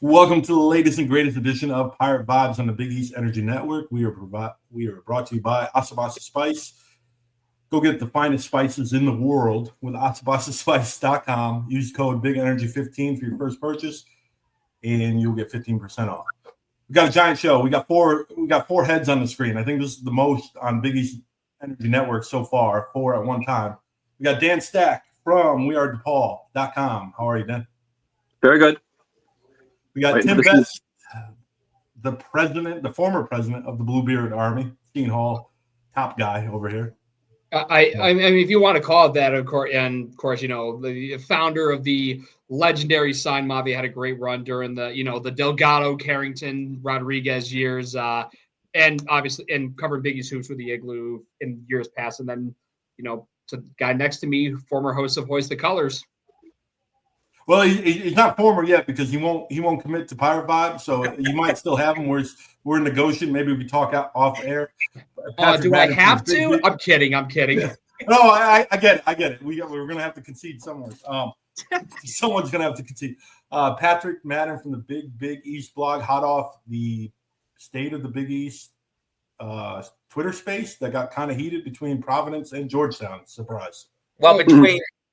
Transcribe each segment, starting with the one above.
Welcome to the latest and greatest edition of Pirate Vibes on the Big East Energy Network. We are brought to you by Asabasa Spice. Go get the finest spices in the world with asabasaspice.com. Use code BigEnergy15 for your first purchase, and you'll get 15% off. We got a giant show. We got four heads on the screen. I think this is the most on Big East Energy Network so far, 4 at one time. We got Dan Stack from DePaul.com. How are you, Dan? Very good. We got Tim Best, the former president of the Bluebeard Army, Seton Hall, top guy over here. I mean, if you want to call it that, of course, the founder of the legendary Sign Mafia had a great run during the Delgado, Carrington, Rodriguez years, and obviously, and covered Big East hoops with the Igloo in years past. And then, to the guy next to me, former host of Hoist the Colors. Well, he's not former yet because he won't commit to Pirate Vibe, so you might still have him. We're negotiating. Maybe we talk off air. Do I have to? I'm kidding. No, I get it. We're gonna have to concede somewhere. Someone's gonna have to concede. Patrick Madden from the Big East blog, hot off the state of the Big East Twitter space that got kind of heated between Providence and Georgetown. Surprise. Well,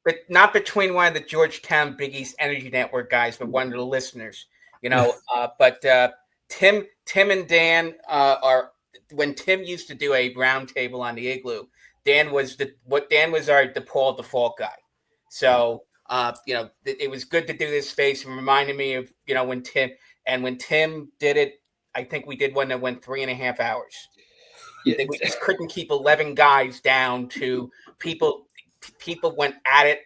but not between one of the Georgetown Big East Energy Network guys, but one of the listeners, But Tim and Dan are, when Tim used to do a roundtable on the Igloo, Dan was our DePaul default guy. So it was good to do this space and reminded me of when Tim did it. I think we did one that went 3.5 hours. Yeah. We just couldn't keep 11 guys down to people. People went at it.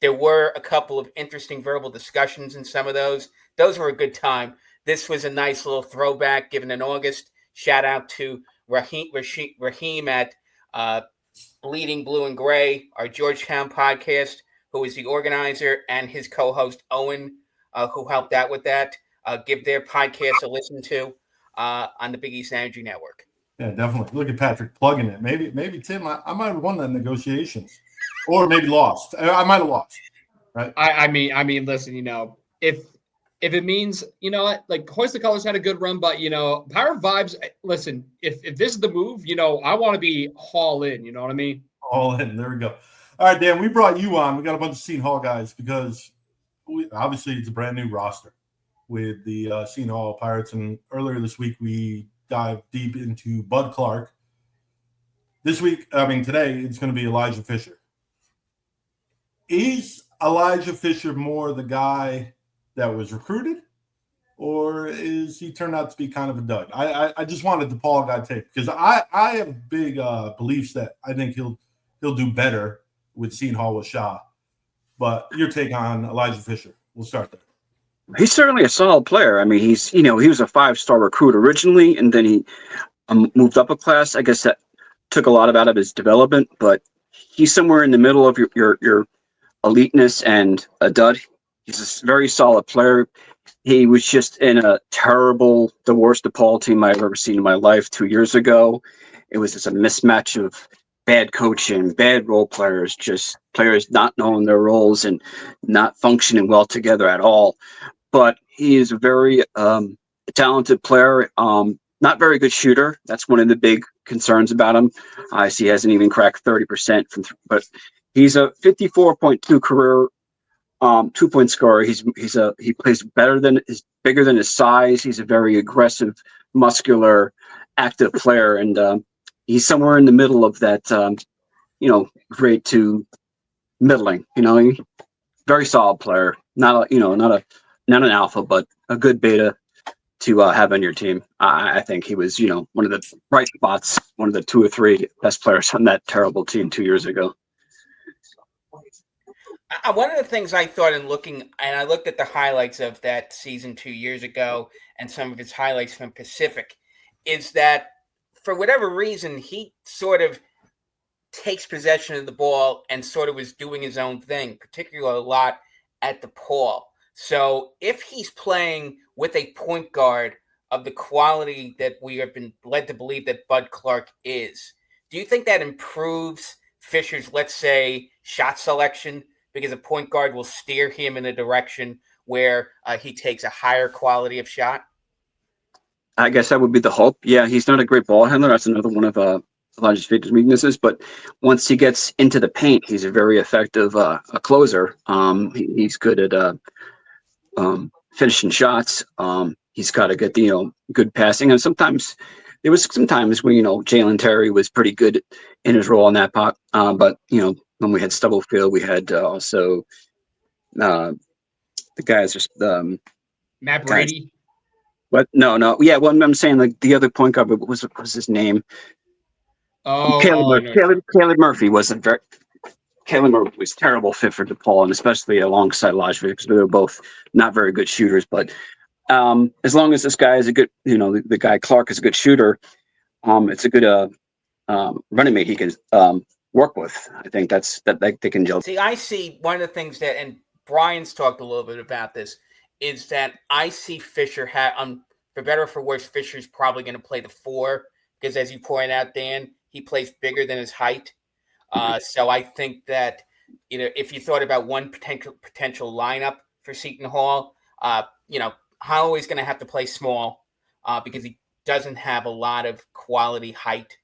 There were a couple of interesting verbal discussions in some of those. Those were a good time. This was a nice little throwback given in August. Shout out to Raheem at Bleeding Blue and Gray, our Georgetown podcast, who is the organizer, and his co-host Owen, who helped out with that. Give their podcast a listen to on the Big East Energy Network. Yeah, definitely. Look at Patrick plugging it. Maybe Tim, I might have won the negotiations, or maybe lost. I might have lost. Right. I mean, listen. If it means like Hoist the Colors had a good run, but Pirate Vibes. Listen, if this is the move, I want to be all in. You know what I mean? All in. There we go. All right, Dan. We brought you on. We got a bunch of Seton Hall guys because obviously it's a brand new roster with the Seton Hall Pirates, and earlier this week we dive deep into Bud Clark. Today it's going to be Elijah Fischer. Is Elijah Fischer more the guy that was recruited, or is he turned out to be kind of a dud? I just wanted the DePaul guy take because I have big beliefs that I think he'll do better with Seton Hall with Shah. But your take on Elijah Fischer? We'll start there. He's certainly a solid player. I mean, he was a 5-star recruit originally, and then he moved up a class. I guess that took a lot out of his development, but he's somewhere in the middle of your eliteness and a dud. He's a very solid player. He was just in the worst DePaul team I've ever seen in my life 2 years ago. It was just a mismatch of bad coaching, bad role players, just players not knowing their roles and not functioning well together at all. But he is a very talented player, not very good shooter. That's one of the big concerns about him. I see he hasn't even cracked 30% but he's a 54.2 career 2-point scorer. He plays bigger than his size. He's a very aggressive, muscular, active player, and he's somewhere in the middle of that. Great to middling. Very solid player. Not an alpha, but a good beta to have on your team. I think he was, one of the bright spots, one of the 2 or 3 best players on that terrible team 2 years ago. One of the things I thought in looking, and I looked at the highlights of that season 2 years ago and some of his highlights from Pacific, is that for whatever reason, he sort of takes possession of the ball and sort of was doing his own thing, particularly a lot at DePaul. So if he's playing with a point guard of the quality that we have been led to believe that Bud Clark is, do you think that improves Fischer's, let's say, shot selection because a point guard will steer him in a direction where he takes a higher quality of shot? I guess that would be the hope. Yeah, he's not a great ball handler. That's another one of Elijah's weaknesses. But once he gets into the paint, he's a very effective a closer. He's good at finishing shots. He's got a good, good passing. And sometimes there was some times when Jalen Terry was pretty good in his role on that pot. But when we had Stubblefield, we had also the guys just Matt Brady. But no, yeah. Well, I'm saying like the other point guard. What was his name? Caleb Murphy wasn't very. Caleb Murphy was a terrible fit for DePaul, and especially alongside Elijah, because they were both not very good shooters. But as long as this guy is a good, the guy Clark is a good shooter, it's a good running mate he can work with. I think that they can gel. See, I see one of the things that, and Bryan's talked a little bit about this, is that I see Fischer for better or for worse, Fischer's probably going to play the 4 because, as you point out, Dan, he plays bigger than his height. So I think that if you thought about one potential lineup for Seton Hall, Holloway's going to have to play small because he doesn't have a lot of quality height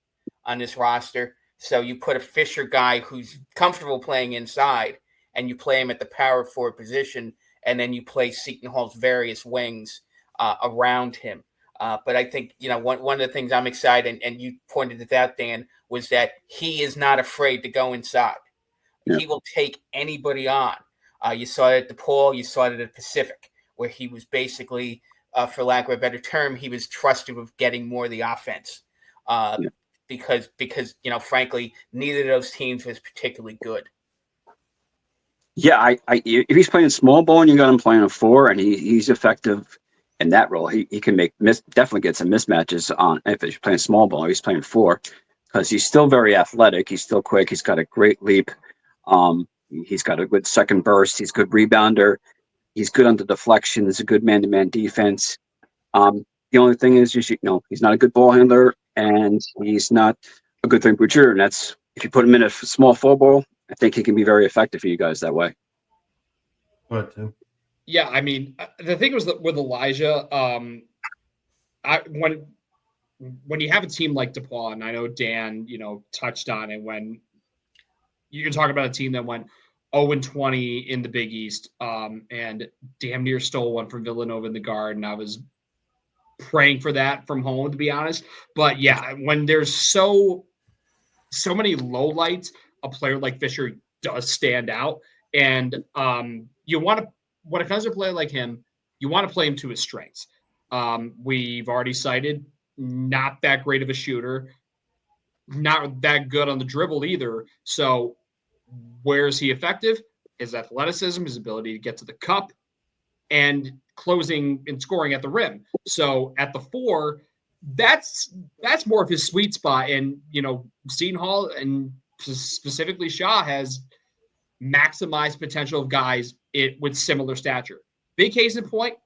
on this roster. So you put a Fischer guy who's comfortable playing inside, and you play him at the power forward position, and then you play Seton Hall's various wings around him. But I think, one of the things I'm excited, and you pointed it out, Dan, was that he is not afraid to go inside. Yeah. He will take anybody on. You saw it at DePaul, you saw it at Pacific, where he was basically, for lack of a better term, he was trusted with getting more of the offense. Because frankly, neither of those teams was particularly good. Yeah, if he's playing small ball and you got him playing a 4, and he's effective in that role, he can definitely get some mismatches on if he's playing small ball or he's playing 4, because he's still very athletic. He's still quick. He's got a great leap. He's got a good second burst. He's a good rebounder. He's good on the deflection. He's a good man-to-man defense. The only thing is, he's not a good ball handler, and he's not a good three-point shooter. And that's, if you put him in a small 4 ball, I think he can be very effective for you guys that way. Go ahead, Tim. Yeah, I mean, the thing was that with Elijah, when you have a team like DePaul, and I know Dan, touched on it, when you can talk about a team that went 0-20 in the Big East, and damn near stole one from Villanova in the Garden. I was praying for that from home, to be honest. But yeah, when there's so many lowlights, a player like Fischer does stand out. And you want to, when it comes to a player like him, you want to play him to his strengths. We've already cited not that great of a shooter, not that good on the dribble either. So where is he effective? His athleticism, his ability to get to the cup, and closing and scoring at the rim. So at the 4, that's more of his sweet spot. And, Seton Hall and specifically Shah has maximized potential of guys with similar stature. Big case in point,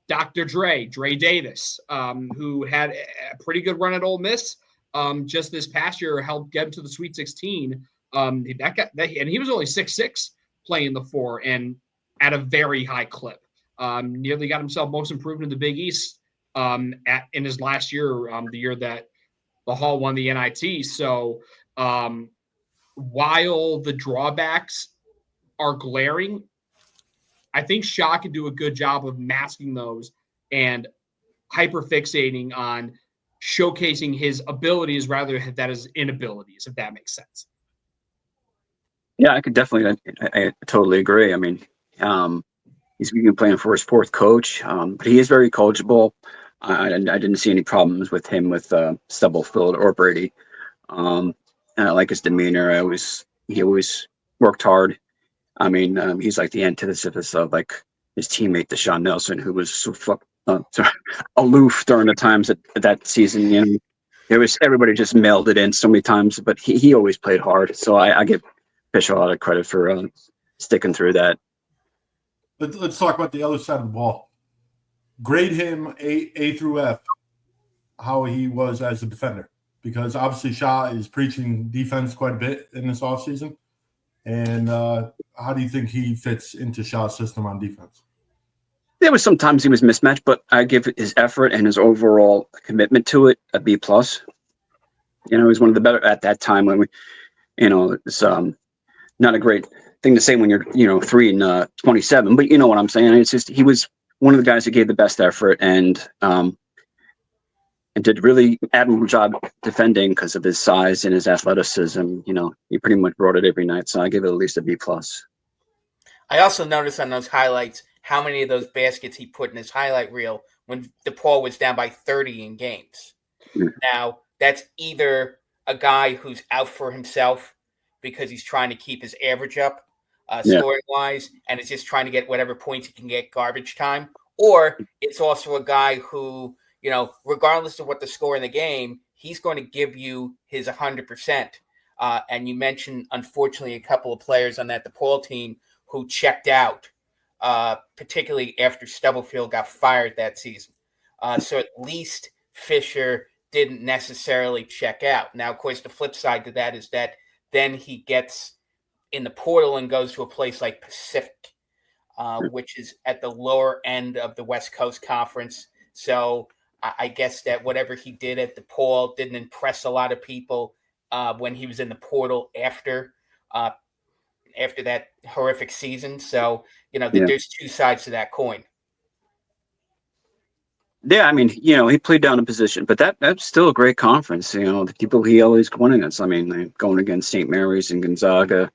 Dr. Dre Davis, who had a pretty good run at Ole Miss just this past year, helped get him to the Sweet 16. And he was only 6'6", playing the 4 and at a very high clip. Nearly got himself most improved in the Big East in his last year, the year that the Hall won the NIT. So while the drawbacks are glaring, I think Shah can do a good job of masking those and hyperfixating on showcasing his abilities rather than his inabilities, if that makes sense. Yeah, I could definitely. I totally agree. I mean, he's been playing for his 4th coach, but he is very coachable. I didn't see any problems with him with Stubblefield or Brady. And I like his demeanor. He always worked hard. I mean, he's like the antithesis of like his teammate Deshaun Nelson, who was so aloof during the times that season. It was, everybody just mailed it in so many times, but he always played hard. So I give Fischer a lot of credit for sticking through that. Let's talk about the other side of the ball. Grade him A through F, how he was as a defender, because obviously Shah is preaching defense quite a bit in this offseason. And how do you think he fits into Shaw's system on defense? There was sometimes he was mismatched, but I give his effort and his overall commitment to it a B plus. He was one of the better at that time when we, it's not a great thing to say when you're 3-27, but you know what I'm saying. It's just he was one of the guys that gave the best effort and did really admirable job defending because of his size and his athleticism. He pretty much brought it every night, so I give it at least a B plus. I also noticed on those highlights how many of those baskets he put in his highlight reel when DePaul was down by 30 in games. Mm. Now, that's either a guy who's out for himself because he's trying to keep his average up scoring-wise, and is just trying to get whatever points he can get garbage time, or it's also a guy who, regardless of what the score in the game, he's going to give you his 100%. And you mentioned, unfortunately, a couple of players on that DePaul team who checked out, particularly after Stubblefield got fired that season. So at least Fischer didn't necessarily check out. Now, of course, the flip side to that is that then he gets in the portal and goes to a place like Pacific, which is at the lower end of the West Coast Conference. So I guess that whatever he did at DePaul didn't impress a lot of people when he was in the portal after that horrific season. So, there's two sides to that coin. Yeah, I mean, he played down a position, but that's still a great conference. The people he always won against. I mean, going against St. Mary's and Gonzaga,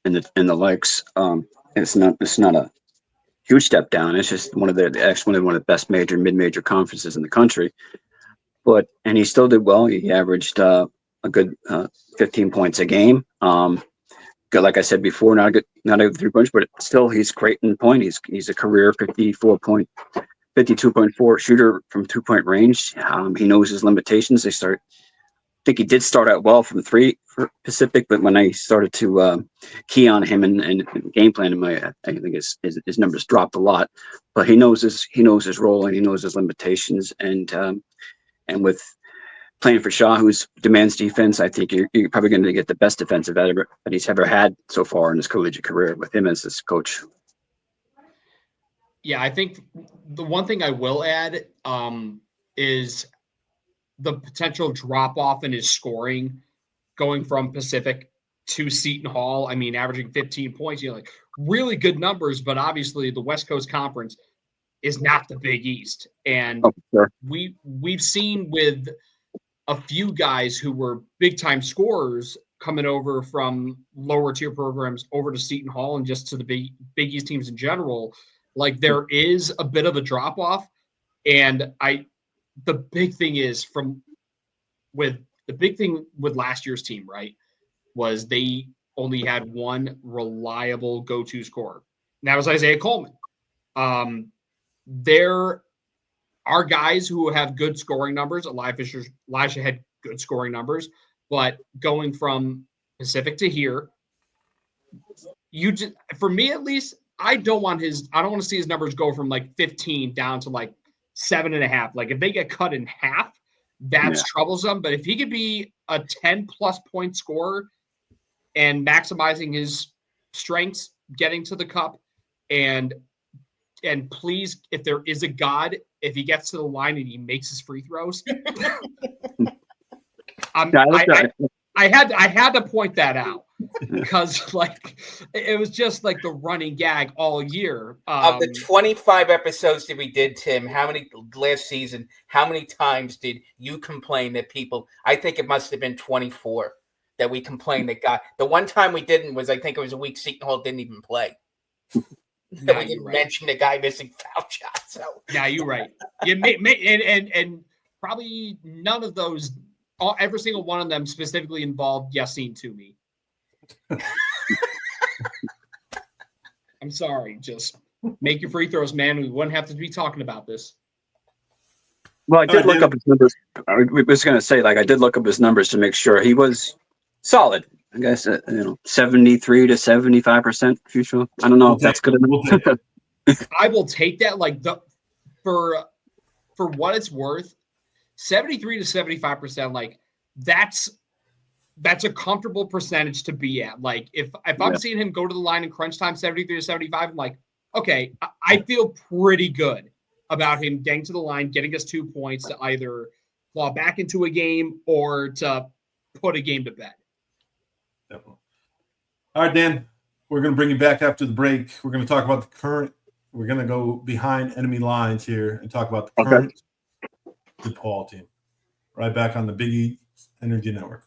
and the likes. It's not a huge step down. It's just one of the best mid-major conferences in the country. And he still did well. He averaged a good 15 points a game. Like I said before, not a 3-point, but still he's great in point. He's a career 52.4 shooter from 2-point range. He knows his limitations. I think he did start out well from 3 for Pacific, but when I started to key on him and game plan him, I think his numbers dropped a lot. But he knows his role and he knows his limitations. And with playing for Shaw, who demands defense, I think you're probably going to get the best defensive that he's ever had so far in his collegiate career with him as his coach. Yeah, I think the one thing I will add is the potential drop-off in his scoring going from Pacific to Seton Hall. I mean, averaging 15 points, really good numbers, but obviously the West Coast Conference is not the Big East. And sure. we've seen with a few guys who were big-time scorers coming over from lower-tier programs over to Seton Hall and just to the Big East teams in general, like there is a bit of a drop-off. And the big thing is with last year's team, right, was they only had one reliable go-to scorer. And that was Isaiah Coleman. There are guys who have good scoring numbers. Elijah had good scoring numbers, but going from Pacific to here, for me at least, I don't want to see his numbers go from like 15 down to like 7.5. Like if they get cut in half, that's troublesome. But if he could be a 10+ point scorer and maximizing his strengths, getting to the cup, and please, if there is a God, if he gets to the line and he makes his free throws, I had to point that out because like it was just like the running gag all year. Of the 25 episodes that we did, Tim, last season, how many times did you complain that people, I think it must have been 24 that we complained that the one time we didn't was, I think it was a week Seton Hall didn't even play. No, we didn't mention the guy missing foul shots. So yeah, you're right. You and probably none of those, every single one of them specifically involved Yassine Toomey. I'm sorry, just make your free throws, man. We wouldn't have to be talking about this. Well, I did look up his numbers. I was going to say, I did look up his numbers to make sure he was solid. I guess 73 to 75% future. I don't know if that's good enough. I will take that. For what it's worth, 73 to 75%. Like that's that's a comfortable percentage to be at. Like if I'm seeing him go to the line in crunch time 73 to 75, I'm like, okay, I feel pretty good about him getting to the line, getting us 2 points to either claw back into a game or to put a game to bed. Definitely. All right, Dan, we're going to bring you back after the break. We're going to talk about the current. We're going to go behind enemy lines here and talk about the current DePaul team. Right back on the Big East Energy Network.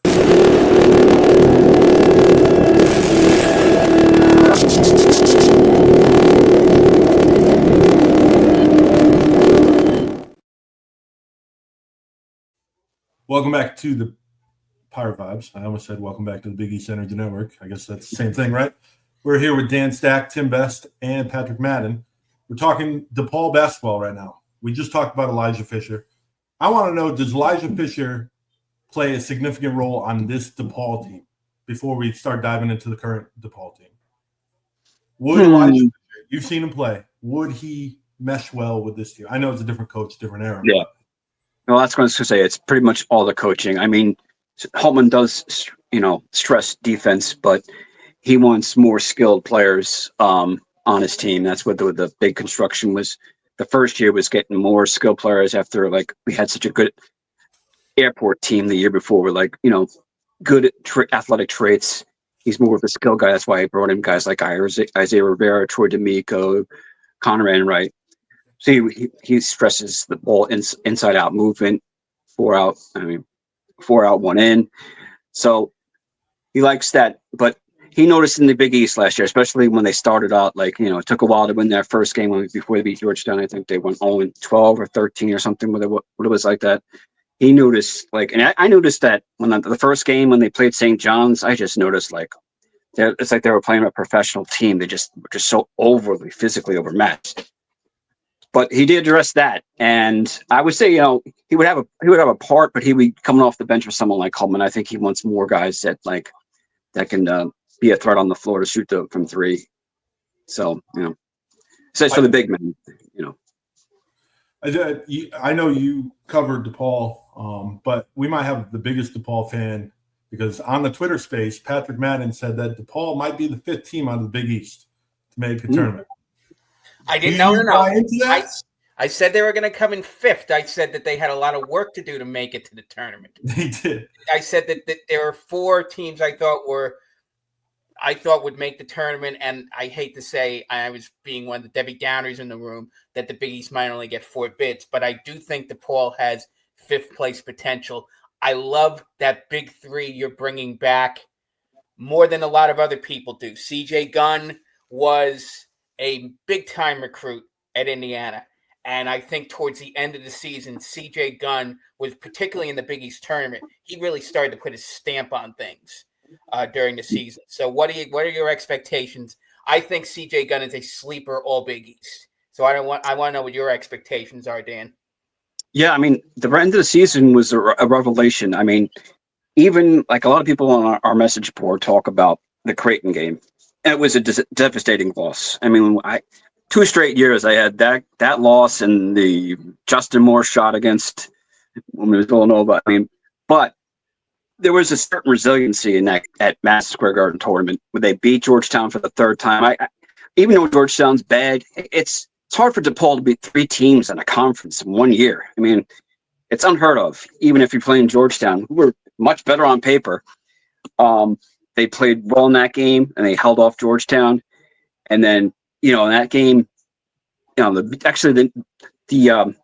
Welcome back to the Pirate Vibes. I almost said welcome back to the Big East Energy Network. I guess that's the same thing, right? We're here with Dan Stack, Tim Best, and Patrick Madden. We're talking DePaul basketball right now. We just talked about Elijah Fischer. I want to know, does Elijah Fischer play a significant role on this DePaul team before we start diving into the current DePaul team? Would Elijah Fischer, you've seen him play, would he mesh well with this team? I know it's a different coach, different era. Yeah. Well, that's what I was going to say. It's pretty much all the coaching. I mean, Holtman does, stress defense, but he wants more skilled players on his team. That's what the big construction was. The first year was getting more skilled players after, we had such a good airport team the year before with, good athletic traits. He's more of a skill guy. That's why he brought in guys like Isaiah Rivera, Troy D'Amico, Connor Enright. So he stresses the ball inside out movement, 4 out, 1 in. So he likes that. But he noticed in the Big East last year, especially when they started out, it took a while to win that first game before they beat Georgetown. I think they went 0-12 or 13 or something, what it was like that. He noticed, and I noticed that when the first game when they played St. John's, I just noticed, it's like they were playing a professional team. They just were just so overly physically overmatched. But he did address that, and I would say, he would have a part, but he would be coming off the bench with someone like Holtman. I think he wants more guys that can be a threat on the floor to shoot from three. So says for the big men, I know you covered DePaul, but we might have the biggest DePaul fan because on the Twitter space, Patrick Madden said that DePaul might be the 5th team out of the Big East to make a tournament. I didn't know. No. I said they were going to come in 5th. I said that they had a lot of work to do to make it to the tournament. They did. I said that there were 4 teams I thought would make the tournament, and I hate to say, I was being one of the Debbie Downers in the room, that the Big East might only get 4 bids, but I do think DePaul has 5th place potential. I love that big 3 you're bringing back more than a lot of other people do. CJ Gunn was a big-time recruit at Indiana, and I think towards the end of the season, CJ Gunn was, particularly in the Big East tournament, he really started to put his stamp on things during the season. So what are your expectations? I think CJ Gunn is a sleeper all Big East. So I want to know what your expectations are, Dan. Yeah, the end of the season was a revelation. Even a lot of people on our message board talk about the Creighton game. It was a devastating loss. 2 straight years I had that loss and the Justin Moore shot against Villanova. But there was a certain resiliency in that at Madison Square Garden tournament where they beat Georgetown for the 3rd time. I even though Georgetown's bad, it's hard for DePaul to beat 3 teams in a conference in 1 year. It's unheard of. Even if you're playing Georgetown, who were much better on paper. They played well in that game and they held off Georgetown. And then, in that game, the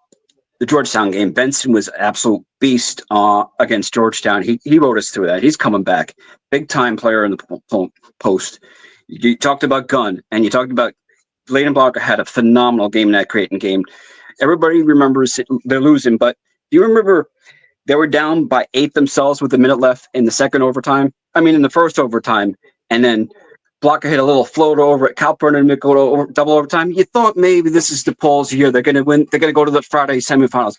Georgetown game, Benson was an absolute beast against Georgetown. He rode us through that. He's coming back. Big time player in the post. You talked about Gunn and you talked about Bladen Blocker had a phenomenal game in that Creighton game. Everybody remembers they're losing, but do you remember they were down by 8 themselves with a minute left in the second overtime? In the first overtime, and then Blocker hit a little floater over at Calpern and go to double overtime. You thought maybe this is DePaul's year. They're going to win. They're going to go to the Friday semifinals.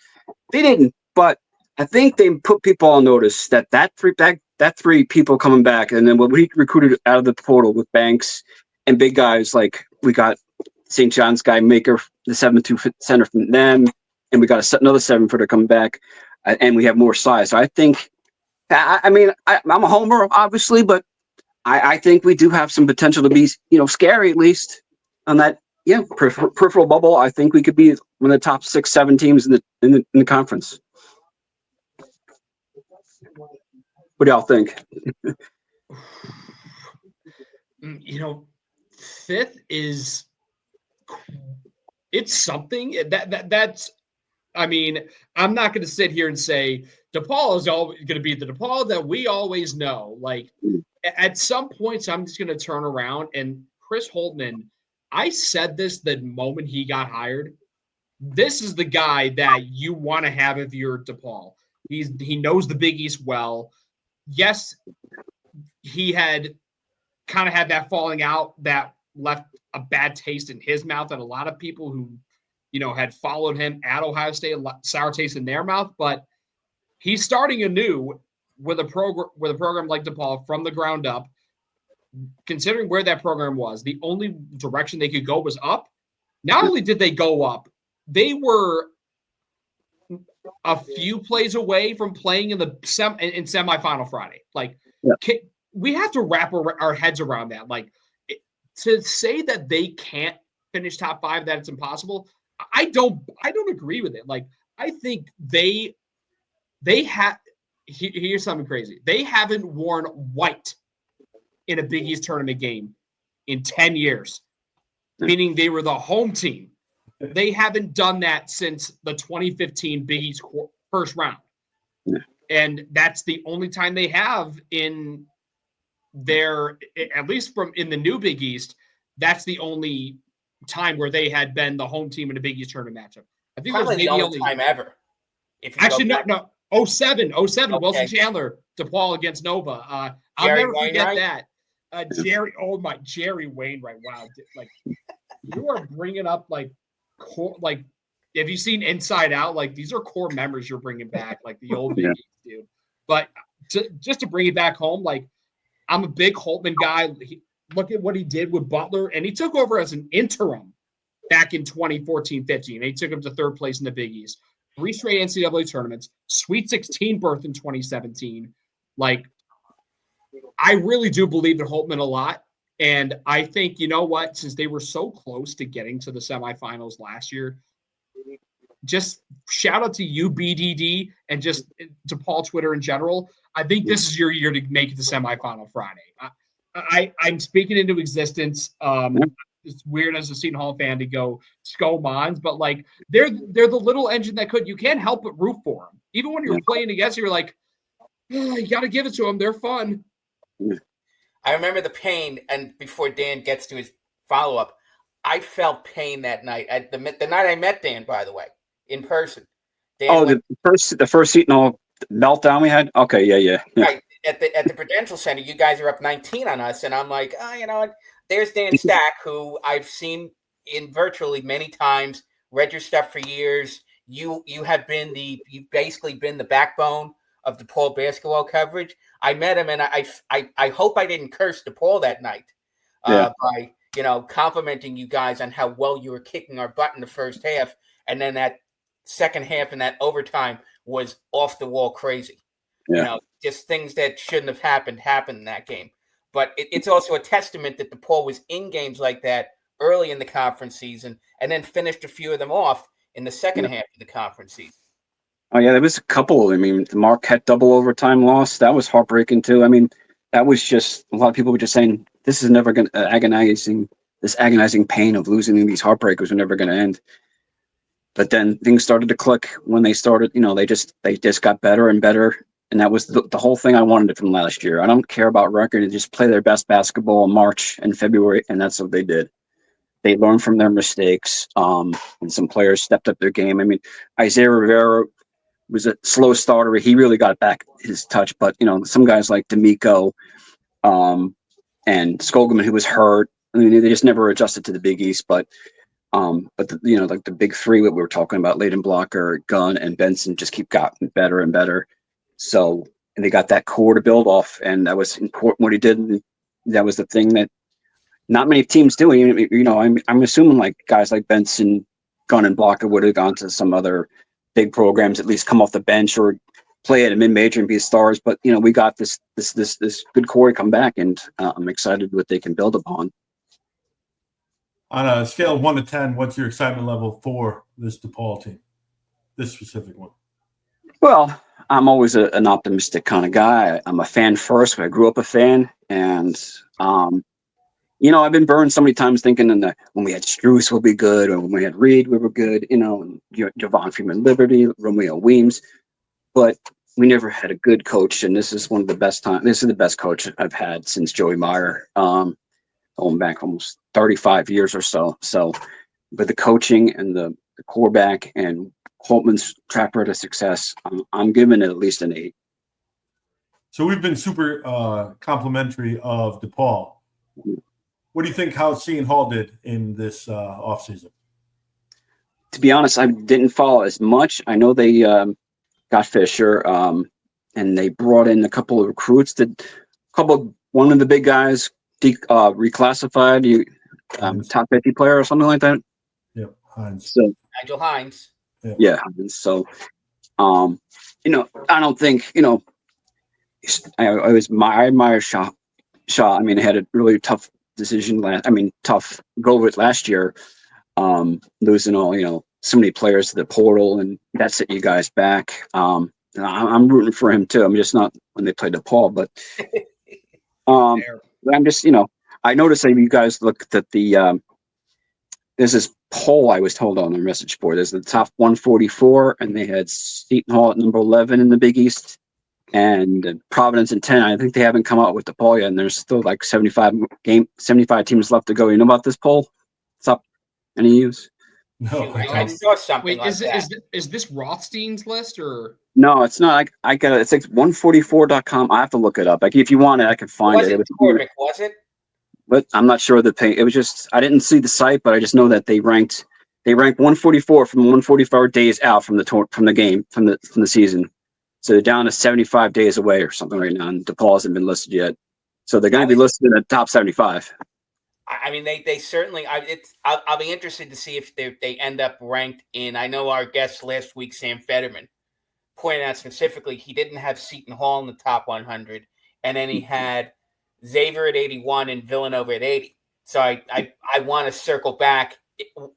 They didn't, but I think they put people on notice that 3 people coming back, and then when we recruited out of the portal with Banks and big guys like we got St. John's guy Maker, the 7'2" center from them, and we got another 7-footer coming back, and we have more size. So I think I mean, I'm a homer, obviously, but I think we do have some potential to be, scary at least on that. Yeah, peripheral bubble. I think we could be one of the top 6-7 teams in the conference. What do y'all think? Fifth is it's something that's. I mean, I'm not going to sit here and say DePaul is always going to be the DePaul that we always know. Like at some points, I'm just going to turn around and Chris Holtmann. I said this the moment he got hired. This is the guy that you want to have if you're DePaul. He knows the Big East well. Yes, he had kind of had that falling out that left a bad taste in his mouth, and a lot of people who, had followed him at Ohio State, sour taste in their mouth. But he's starting anew with a program like DePaul from the ground up. Considering where that program was, the only direction they could go was up. Not only did they go up, they were a few plays away from playing in the semifinal Friday. Like, we have to wrap our heads around that. Like, to say that they can't finish top 5, that it's impossible. I don't agree with it. Like, I think they have. Here's something crazy. They haven't worn white in a Big East tournament game in 10 years, meaning they were the home team. They haven't done that since the 2015 Big East first round. And that's the only time they have in their, at least in the new Big East, that's the only time where they had been the home team in a Big East tournament matchup. I think probably the only time ever. Actually, no. 07, okay. Wilson Chandler, DePaul against Nova. I'll never forget that. Jerry Wainwright. Wow. Like, you are bringing up have you seen Inside Out? Like, these are core memories you're bringing back, like the old Big East, dude. But just to bring it back home, like, I'm a big Holtmann guy. Look at what he did with Butler, and he took over as an interim back in 2014-15. He took him to third place in the Big East. 3 straight NCAA tournaments, Sweet 16 berth in 2017. Like, I really do believe in Holtmann a lot. And I think, you know what, since they were so close to getting to the semifinals last year, just shout out to you, BDD, and just DePaul Twitter in general. I think this is your year to make it to semifinal Friday. I'm speaking into existence. It's weird as a Seton Hall fan to go Sko Mons, but like they're the little engine that could. You can't help but root for them. Even when you're playing against, you're like, you got to give it to them. They're fun. I remember the pain, and before Dan gets to his follow-up, I felt pain that night. The night I met Dan, by the way, in person. Dan the first Seton Hall meltdown we had? Okay, yeah. Right. At the Prudential Center, you guys are up 19 on us, and I'm like, you know what? There's Dan Stack, who I've seen in virtually many times, read your stuff for years. You've basically been the backbone of DePaul basketball coverage. I met him, and I hope I didn't curse DePaul that night by complimenting you guys on how well you were kicking our butt in the first half, and then that second half and that overtime was off the wall crazy. Yeah. Just things that shouldn't have happened in that game. But it's also a testament that DePaul was in games like that early in the conference season and then finished a few of them off in the second half of the conference season. Oh, yeah, there was a couple. I mean, the Marquette double overtime loss, that was heartbreaking too. I mean, that was just, a lot of people were just saying, this is never going to, this agonizing pain of losing these heartbreakers are never going to end. But then things started to click when they started, they just got better and better. And that was the whole thing I wanted from last year. I don't care about record. They just play their best basketball in March and February, and that's what they did. They learned from their mistakes, and some players stepped up their game. I mean, Isaiah Rivera was a slow starter. He really got back his touch. But, some guys like D'Amico and Skogelman, who was hurt, I mean, they just never adjusted to the Big East. But the big three that we were talking about, Leighton Blocker, Gunn, and Benson, just keep gotten better and better. So, and they got that core to build off, and that was important what he did. And that was the thing that not many teams do. I'm assuming like guys like Benson, Gunn, and Blocker would have gone to some other big programs, at least come off the bench or play at a mid-major and be stars. But we got this good core come back, and I'm excited what they can build upon. On a scale of 1 to 10, what's your excitement level for this DePaul team, this specific one? Well, I'm always an optimistic kind of guy. I'm a fan first. I grew up a fan, and I've been burned so many times thinking when we had Strus, we'll be good, or when we had Reed, we were good. Javon Freeman, Liberty, Romeo Weems, but we never had a good coach, and this is one of the best times. This is the best coach I've had since Joey Meyer, going back almost 35 years or so. So, with the coaching and the quarterback and Holtman's track record of success, I'm giving it at least an 8. So we've been super complimentary of DePaul. What do you think how Seton Hall did in this offseason? To be honest, I didn't follow as much. I know they got Fischer, and they brought in a couple of recruits. One of the big guys reclassified, top 50 player or something like that. Yep, Hines. So Nigel Hines. Yeah. So, I don't think, I admire Shaw. I mean, I had a really tough decision tough go with last year, losing all, so many players to the portal, and that set you guys back. I'm rooting for him too. I'm just not when they played DePaul, but I'm just, I noticed that you guys looked at the, there's this poll I was told on the message board. There's the top 144, and they had Seton Hall at number 11 in the Big East, and Providence in 10. I think they haven't come out with the poll yet, and there's still like 75 teams left to go. You know about this poll? It's up. Any use? No, I saw something like that. Is this Rothstein's list or? No, it's not. I got it. It's like 144.com. I have to look it up. Like if you want it, I can find it. Was it? But I'm not sure of the pay. It was just I didn't see the site, but I just know that they ranked 144 from 144 days out from the season. So they're down to 75 days away or something right now, and DePaul hasn't been listed yet. So they're going to be listed in the top 75. I mean, they certainly. I'll be interested to see if they end up ranked in. I know our guest last week, Sam Fetterman, pointed out specifically he didn't have Seton Hall in the top 100, and then he had Xavier at 81 and Villanova at 80. So I want to circle back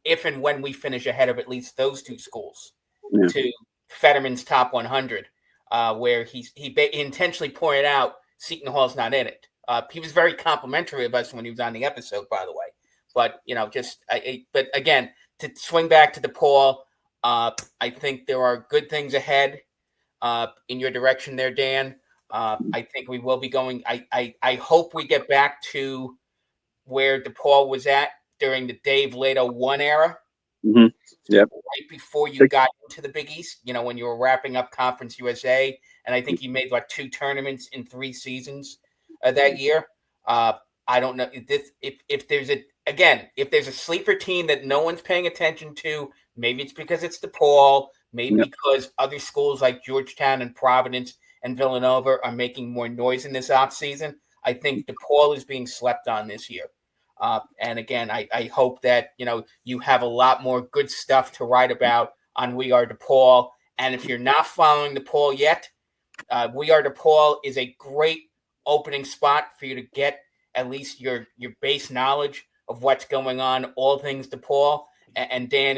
if and when we finish ahead of at least those two schools to Fetterman's top 100, where he intentionally pointed out Seton Hall's not in it. He was very complimentary of us when he was on the episode, by the way. But but again, to swing back to DePaul, I think there are good things ahead in your direction there, Dan. I think we will be going. I hope we get back to where DePaul was at during the Dave Lato 1 era. Mm-hmm. Yep. Right before you got into the Big East, when you were wrapping up Conference USA, and I think you made 2 tournaments in 3 seasons that year. I don't know if there's a sleeper team that no one's paying attention to. Maybe it's because it's DePaul. Maybe because other schools like Georgetown and Providence and Villanova are making more noise in this offseason. I think DePaul is being slept on this year. And again, I hope that, you have a lot more good stuff to write about on We Are DePaul. And if you're not following DePaul yet, We Are DePaul is a great opening spot for you to get at least your base knowledge of what's going on, all things DePaul. And Dan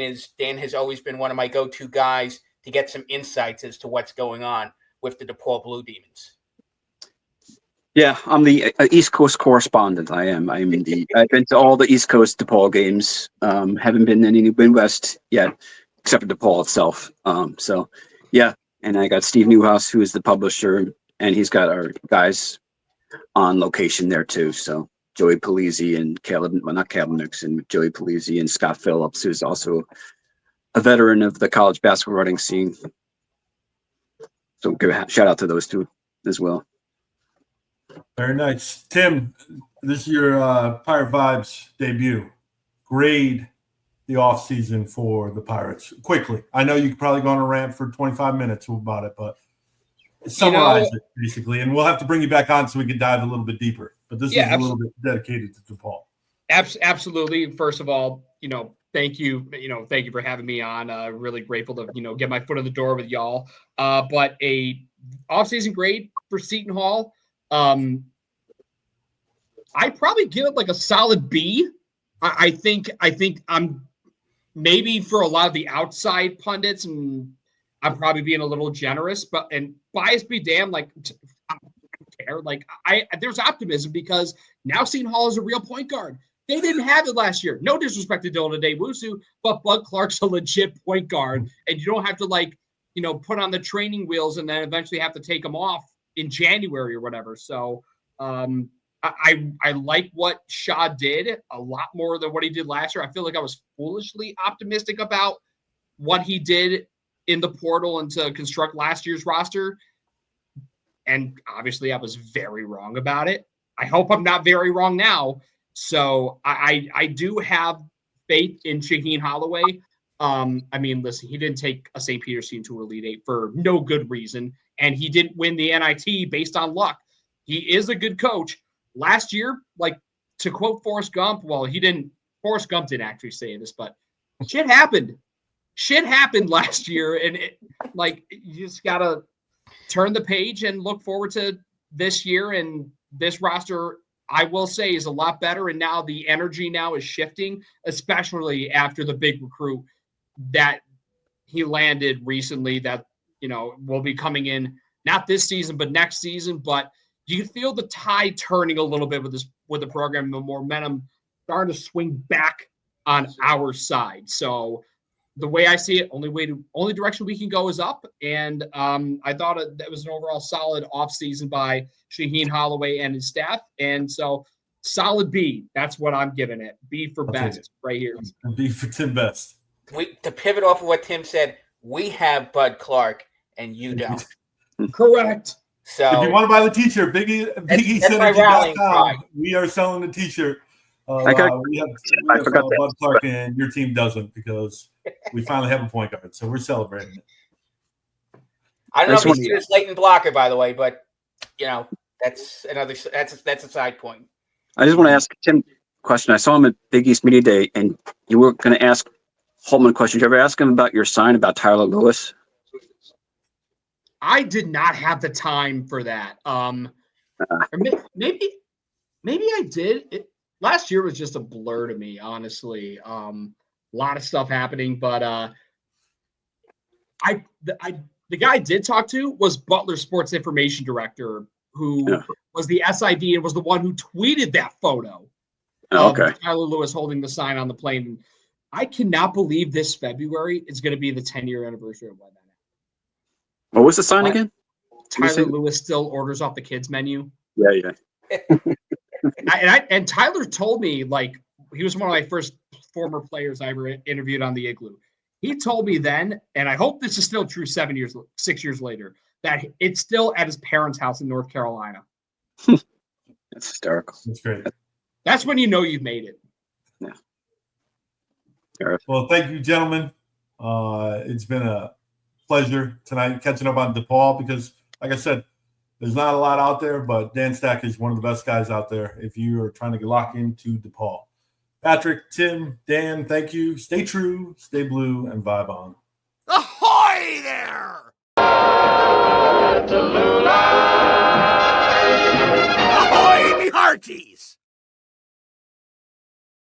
has always been one of my go-to guys to get some insights as to what's going on with the DePaul Blue Demons. Yeah, I'm the East Coast correspondent. I've been to all the East Coast DePaul games. Haven't been in any Midwest yet, except for DePaul itself. And I got Steve Newhouse, who is the publisher, and he's got our guys on location there too. So Joey Polizzi and not Caleb Nixon, Joey Polizzi and Scott Phillips, who's also a veteran of the college basketball writing scene. So give a shout out to those two as well. Very nice. Tim, this is your Pirate Vibes debut. Grade the offseason for the Pirates. Quickly. I know you could probably go on a rant for 25 minutes about it, but summarize it, basically. And we'll have to bring you back on so we can dive a little bit deeper. But this is a little bit dedicated to DePaul. Absolutely. First of all, thank you. Thank you for having me on. Really grateful to, get my foot in the door with y'all. But a offseason grade for Seton Hall. I'd probably give it like a solid B. I think I'm maybe for a lot of the outside pundits, and I'm probably being a little generous, and bias be damned, like I don't care. Like there's optimism because now Seton Hall is a real point guard. They didn't have it last year. No disrespect to Dylan Adewusu, but Bud Clark's a legit point guard, and you don't have to put on the training wheels and then eventually have to take them off in January or whatever. So I like what Shah did a lot more than what he did last year. I feel like I was foolishly optimistic about what he did in the portal and to construct last year's roster. And obviously I was very wrong about it. I hope I'm not very wrong now. So I do have faith in Shaheen Holloway. Listen, he didn't take a St. Peter's team to Elite Eight for no good reason. And he didn't win the NIT based on luck. He is a good coach. Last year, to quote Forrest Gump, Forrest Gump didn't actually say this, but shit happened. Shit happened last year. And you just got to turn the page and look forward to this year. And this roster, I will say, is a lot better. And now the energy now is shifting, especially after the big recruit that he landed recently that, will be coming in, not this season, but next season. But you feel the tide turning a little bit with the program, the momentum starting to swing back on our side. So the way I see it, only direction we can go is up. And I thought that was an overall solid offseason by Shaheen Holloway and his staff. And so solid B. That's what I'm giving it. B for best right here. And B for Tim Best. To pivot off of what Tim said, we have Bud Clark and you don't. Correct. So if you want to buy the T-shirt, BigEastEnergy.com, we are selling the T-shirt. We have Bud Clark, and your team doesn't because we finally have a point guard, so we're celebrating it. I don't know if he's a Leighton blocker, by the way, but that's a side point. I just want to ask Tim a question. I saw him at Big East Media Day, and you were going to ask Holtman a question. Did you ever ask him about your sign about Tyler Lewis? I did not have the time for that. Maybe I did. Last year was just a blur to me, honestly. A lot of stuff happening, but the guy I did talk to was Butler's sports information director, who was the SID and was the one who tweeted that photo of Tyler Lewis holding the sign on the plane. I cannot believe this February is going to be the 10-year anniversary of why that happened. What was the sign again? Tyler Lewis still orders off the kids menu. Yeah. and Tyler told me, he was one of my first former players I ever interviewed on the Igloo. He told me then, and I hope this is still true 6 years later, that it's still at his parents' house in North Carolina. That's hysterical. That's great. That's when you know you've made it. Yeah. Well, thank you, gentlemen. It's been a pleasure tonight catching up on DePaul because, like I said, there's not a lot out there, but Dan Stack is one of the best guys out there if you are trying to lock into DePaul. Patrick, Tim, Dan, thank you. Stay true, stay blue, and vibe on. Ahoy there! Ahoy, me hearties!